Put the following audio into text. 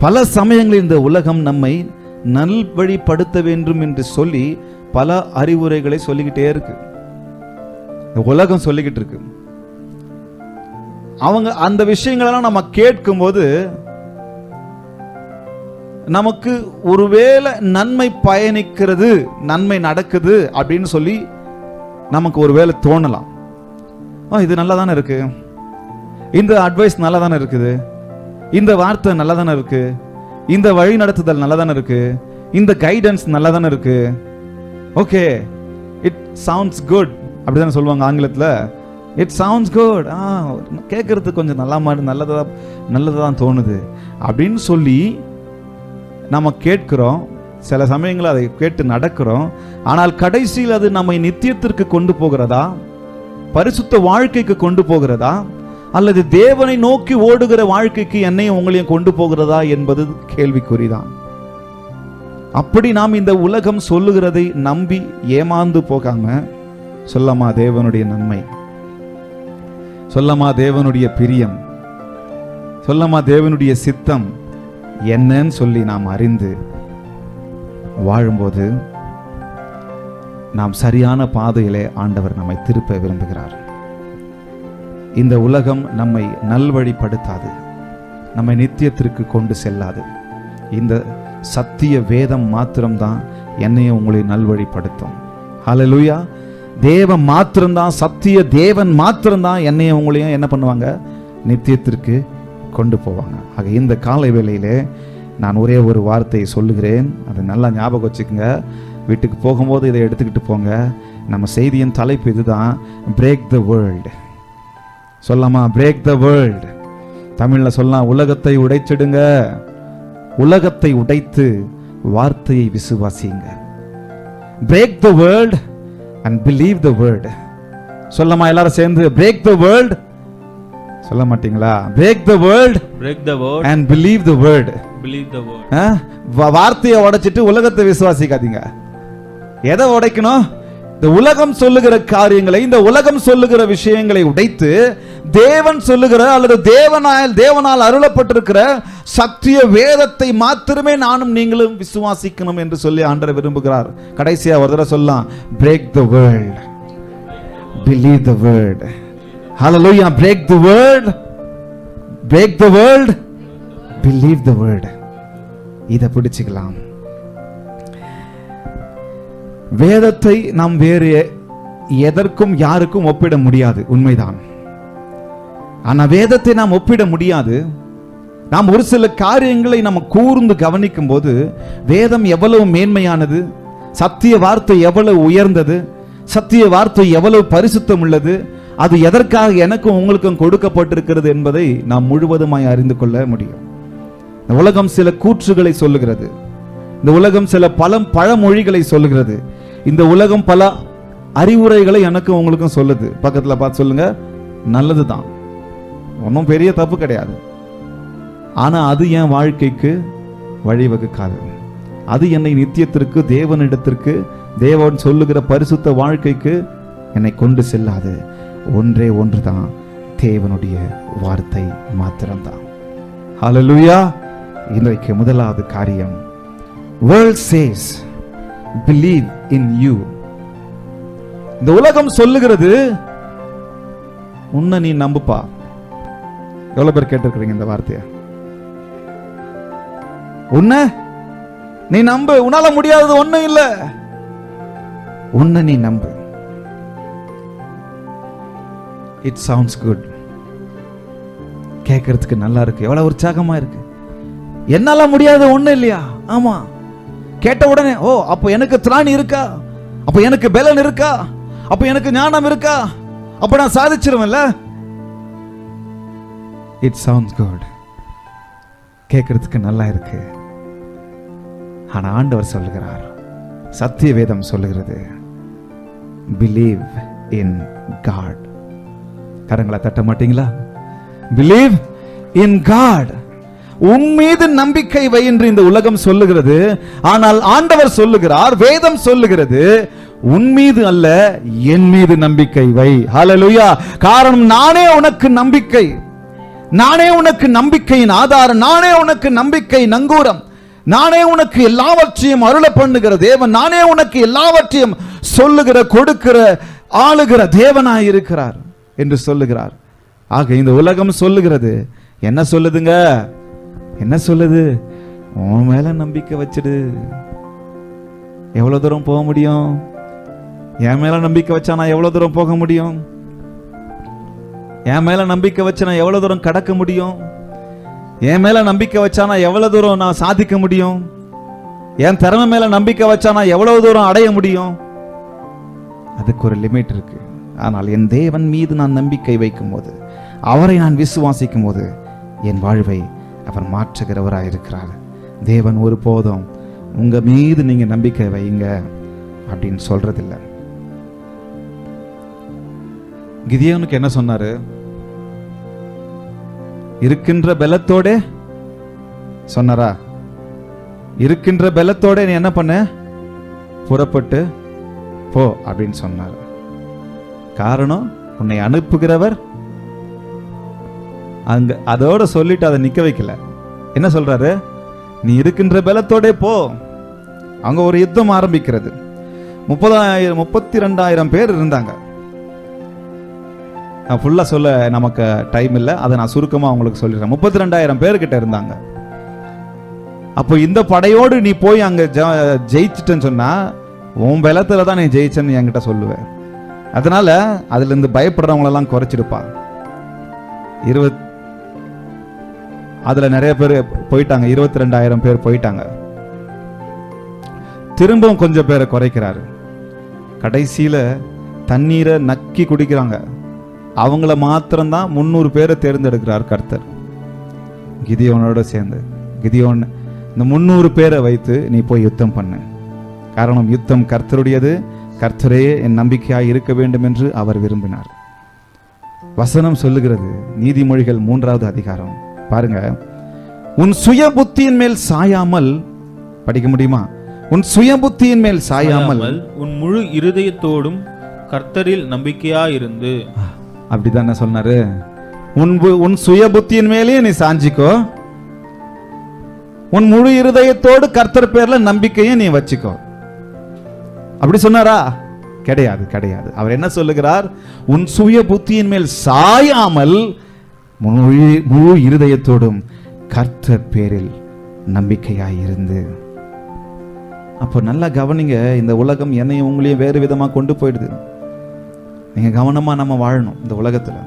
பல சமயங்களில் இந்த உலகம் நம்மை நல்வழிப்படுத்த வேண்டும் என்று சொல்லி பல அறிவுரைகளை சொல்லிக்கிட்டே இருக்கு. இந்த உலகம் சொல்லிக்கிட்டு இருக்கு. அவங்க அந்த விஷயங்களெல்லாம் நம்ம கேட்கும்போது நமக்கு ஒருவேளை நன்மை பயணிக்கிறது, நன்மை நடக்குது அப்படின்னு சொல்லி நமக்கு ஒருவேளை தோணலாம். இது நல்லா தானே இருக்கு, இந்த அட்வைஸ் நல்லா தானே இருக்குது, இந்த வார்த்தை நல்லா தானே இருக்கு, இந்த வழி நடத்துதல் நல்லா தானே இருக்கு, இந்த கைடன்ஸ் நல்லா தானே இருக்கு, ஓகே இட் சவுண்ட்ஸ் குட் அப்படிதானே சொல்லுவாங்க ஆங்கிலத்தில். இட் சவுண்ட்ஸ் குட், கேட்கறதுக்கு கொஞ்சம் நல்லதான் தோணுது அப்படின்னு சொல்லி நம்ம கேட்கிறோம். சில சமயங்களில் அதை கேட்டு நடக்கிறோம். ஆனால் கடைசியில் அது நம்மை நித்தியத்திற்கு கொண்டு போகிறதா, பரிசுத்த வாழ்க்கைக்கு கொண்டு போகிறதா, அல்லது தேவனை நோக்கி ஓடுகிற வாழ்க்கைக்கு என்னையும் உங்களையும் கொண்டு போகிறதா என்பது கேள்விக்குறிதான். அப்படி நாம் இந்த உலகம் சொல்லுகிறதை நம்பி ஏமாந்து போகாம, சொல்லமா தேவனுடைய நன்மை, சொல்லமா தேவனுடைய பிரியம், சொல்லமா தேவனுடைய சித்தம் என்னன்னு சொல்லி நாம் அறிந்து வாழும்போது நாம் சரியான பாதையிலே ஆண்டவர் நம்மை திருப்ப விரும்புகிறார். இந்த உலகம் நம்மை நல்வழிப்படுத்தாது, நம்மை நித்தியத்திற்கு கொண்டு செல்லாது. இந்த சத்திய வேதம் மாத்திரம்தான் என்னையும் உங்களை நல்வழிப்படுத்தும். ஹல்லேலூயா. தேவன் மாத்திரம்தான், சத்திய தேவன் மாத்திரம்தான் என்னையும் உங்களையும் என்ன பண்ணுவாங்க, நித்தியத்திற்கு கொண்டு போவாங்க. ஆக இந்த காலை வேளையிலே நான் ஒரே ஒரு வார்த்தையை சொல்லுகிறேன், அதை நல்லா ஞாபகம் வச்சுக்கோங்க. வீட்டுக்கு போகும்போது இதை எடுத்துக்கிட்டு போங்க. நம்ம செய்தியின் தலைப்பு இதுதான், பிரேக் த வேர்ல்டு. சொல்லாமா, பிரேக் த வேர்ல்டு. தமிழ்ல சொல்லலாம், உலகத்தை உடைச்சிடுங்க. உலகத்தை உடைத்து வார்த்தையை விசுவாசிங்க. Break the world and believe the word. சொல்லமா எல்லாரும் சேர்ந்து, பிரேக் த வேர்ல்ட். சொல்ல மாட்டீங்களா? Break the world, break the word and believe the word. Believe the word. வார்த்தையை உடைச்சிட்டு உலகத்தை விசுவாசிக்காதீங்க. எதை உடைக்கணும்? இந்த உலகம் சொல்லுகிற காரியங்களை, இந்த உலகம் சொல்லுகிற விஷயங்களை உடைத்து தேவன் சொல்லுகிற அல்லது தேவனால் அருளப்பட்டிருக்கிற சத்திய வேதத்தை மாத்திரமே நானும் நீங்களும் விசுவாசிக்கணும் என்று சொல்லி ஆண்டவர் விரும்புகிறார். கடைசியா ஒரு தடவை சொல்லலாம், break the world, believe the word. Hallelujah. Break the word, break the world, believe the word. இதை பிடிச்சுக்கலாம். வேதத்தை நாம் வேறு எதற்கும் யாருக்கும் ஒப்பிட முடியாது, உண்மைதான். ஆனா வேதத்தை நாம் ஒப்பிட முடியாது. நாம் ஒரு சில காரியங்களை நம்ம கூர்ந்து கவனிக்கும் போது வேதம் எவ்வளவு மேன்மையானது, சத்திய வார்த்தை எவ்வளவு உயர்ந்தது, சத்திய வார்த்தை எவ்வளவு பரிசுத்தம் உள்ளது, அது எதற்காக எனக்கும் உங்களுக்கும் கொடுக்கப்பட்டிருக்கிறது என்பதை நாம் முழுவதுமாய் அறிந்து கொள்ள முடியும். இந்த உலகம் சில கூற்றுகளை சொல்லுகிறது, இந்த உலகம் சில பழமொழிகளை சொல்லுகிறது, இந்த உலகம் பல அறிவுரைகளை எனக்கும் உங்களுக்கும் சொல்லுது. பக்கத்துல பார்த்து சொல்லுங்க, நல்லதுதான், ஒன்றும் பெரிய தப்பு கிடையாது. ஆனா அது என் வாழ்க்கைக்கு வழிவகுக்காது. அது என்னை நித்தியத்திற்கு, தேவனிடத்திற்கு, தேவன் சொல்லுகிற பரிசுத்த வாழ்க்கைக்கு என்னை கொண்டு செல்லாது. ஒன்றே ஒன்றுதான், தேவனுடைய வார்த்தை மாத்திரம்தான். ஹல்லேலூயா. இன்றைக்கு முதலாவது காரியம், world chase believe in you. இந்த உலகம் சொல்லுகிறது, உன்னை நீ நம்புப்பா. எவ்வளவு பேர் கேட்டிருக்கிறீங்க இந்த வார்த்தைய? உன்னை நீ நம்பு, உன்னால முடியாதது ஒண்ணும் இல்ல, உன்னை நீ நம்பு. இட் சவுண்ட்ஸ் குட், கேட்கறதுக்கு நல்லா இருக்கு, எவ்வளவு உற்சாகமா இருக்கு. என்னால முடியாத ஒண்ணு இல்லையா? ஆமா. கேட்ட உடனே, ஓ அப்ப எனக்கு திராணி இருக்கா, அப்ப எனக்கு பலன் இருக்கா, அப்ப எனக்கு ஞானம் இருக்கா, அப்ப நான் சாதிச்சிருவேன்ல. இட் சவுண்ட்ஸ் குட், கேட்கறதுக்கு நல்லா இருக்கு. ஆனா ஆண்டவர் சொல்லுகிறார், சத்திய வேதம் சொல்லுகிறது, பிலீவ் இன் காட். கரங்களை தட்ட மாட்டீங்களா? Believe in God. உன் மீது நம்பிக்கை வை என்று இந்த உலகம் சொல்லுகிறது. ஆனால் ஆண்டவர் சொல்லுகிறார், வேதம் சொல்லுகிறது, உன் மீது அல்ல, என் மீது நம்பிக்கை வை. ஹல்லேலூயா. காரணம் நானே உனக்கு நம்பிக்கை, நானே உனக்கு நம்பிக்கையின் ஆதாரம், நானே உனக்கு நம்பிக்கை நங்கூரம், நானே உனக்கு எல்லாவற்றையும் அருள பண்ணுகிற தேவன், நானே உனக்கு எல்லாவற்றையும் சொல்லுகிற, கொடுக்கிற, ஆளுகிற தேவனாய் இருக்கிறார் என்று சொல்லுகிறார். ஆக இந்த உலகம் சொல்லுகிறது, என்ன சொல்லுதுங்க? என்ன சொல்லுது? உன் மேல நம்பிக்கை வச்சிடு. எவ்வளவு தூரம் போக முடியும்? என் மேல நம்பிக்கை வச்சா நான் எவ்வளவு தூரம் போக முடியும்? என் மேல நம்பிக்கை வச்சா நான் எவ்வளவு தூரம் கடக்க முடியும்? என் மேல நம்பிக்கை வச்சா நான் எவ்வளவு தூரம் நான் சாதிக்க முடியும்? என் திறமை மேல நம்பிக்கை வச்சா நான் எவ்வளவு தூரம் அடைய முடியும்? அதுக்கு ஒரு லிமிட் இருக்கு. ஆனால் என் தேவன் மீது நான் நம்பிக்கை வைக்கும் போது, அவரை நான் விசுவாசிக்கும் போது, என் வாழ்வை அவர் மாற்றுகிறவராயிருக்கிறார். தேவன் ஒரு போதும் உங்க மீது நீங்க நம்பிக்கை வைங்க அப்படின்னு சொல்றதில்லை. கிதியோனுக்கு என்ன சொன்னாரு? இருக்கின்ற பலத்தோட சொன்னாரா? இருக்கின்ற பலத்தோட நீ என்ன பண்ண? புறப்பட்டு போ அப்படின்னு சொன்னார். காரணம், உன்னை அனுப்புகிறவர் அங்க அதோட சொல்லிட்டு அதை நிக்க வைக்கல. என்ன சொல்றாரு? நீ இருக்கின்ற பலத்தோட போ. அங்க ஒரு யுத்தம் ஆரம்பிக்கிறது. 32,000 பேர் இருந்தாங்க. நான் ஃபுல்லா சொல்ல நமக்கு டைம் இல்லை, அதை நான் சுருக்கமா உங்களுக்கு சொல்லிடுறேன். 32,000 பேர்கிட்ட இருந்தாங்க. அப்போ இந்த படையோடு நீ போய் அங்க ஜெயிச்சிட்டேன்னு சொன்னா, உன் பலத்துல தான் நீ ஜெயிச்சேன்னு என்கிட்ட சொல்லுவேன். அதனால அதுல இருந்து பயப்படுறவங்களெல்லாம் குறைச்சிடுப்பா. அதுல நிறைய பேர் போயிட்டாங்க. 22,000 பேர் போயிட்டாங்க. திரும்பவும் கொஞ்சம் பேரை குறைக்கிறாரு. கடைசியில தண்ணீரை நக்கி குடிக்கிறாங்க. அவங்கள மாத்திரம்தான் 300 பேரை தேர்ந்தெடுக்கிறார் கர்த்தர் கிதியோனோட சேர்ந்து. கிதியோன், இந்த 300 பேரை வைத்து நீ போய் யுத்தம் பண்ணு. காரணம், யுத்தம் கர்த்தருடையது, கர்த்தரே என் நம்பிக்கையாய் இருக்க வேண்டும் என்று அவர் விரும்பினார். வசனம் சொல்லுகிறது, நீதிமொழிகள் 3வது அதிகாரம் பாருங்க. உன் சுய புத்தியின் மேல் சாயாமல், படிக்க முடியுமா? உன் சுய புத்தியின் மேல் சாயாமல் உன் முழு இருதயத்தோடும் கர்த்தரில் நம்பிக்கையாயிருந்து. அப்படிதானே சொன்னாரு? உன் சுய புத்தியின் மேலேயே நீ சாஞ்சிக்கோ, உன் முழு இருதயத்தோடு கர்த்தர் பேர்ல நம்பிக்கையை நீ வச்சுக்கோ. அப்படி சொன்னாரா? கிடையாது, கிடையாது. அவர் என்ன சொல்லுகிறார்? உன் சுய புத்தியின் மேல் சாயாமல் முழு இருதயத்தோடும் கர்த்தர் பேரில் நம்பிக்கையாயிருந்து. அப்போ நல்லா கவனிங்க. இந்த உலகம் என்னையும் உங்களையும் வேறு விதமா கொண்டு போயிடுது. நீங்க கவனமா நம்ம வாழணும் இந்த உலகத்துல.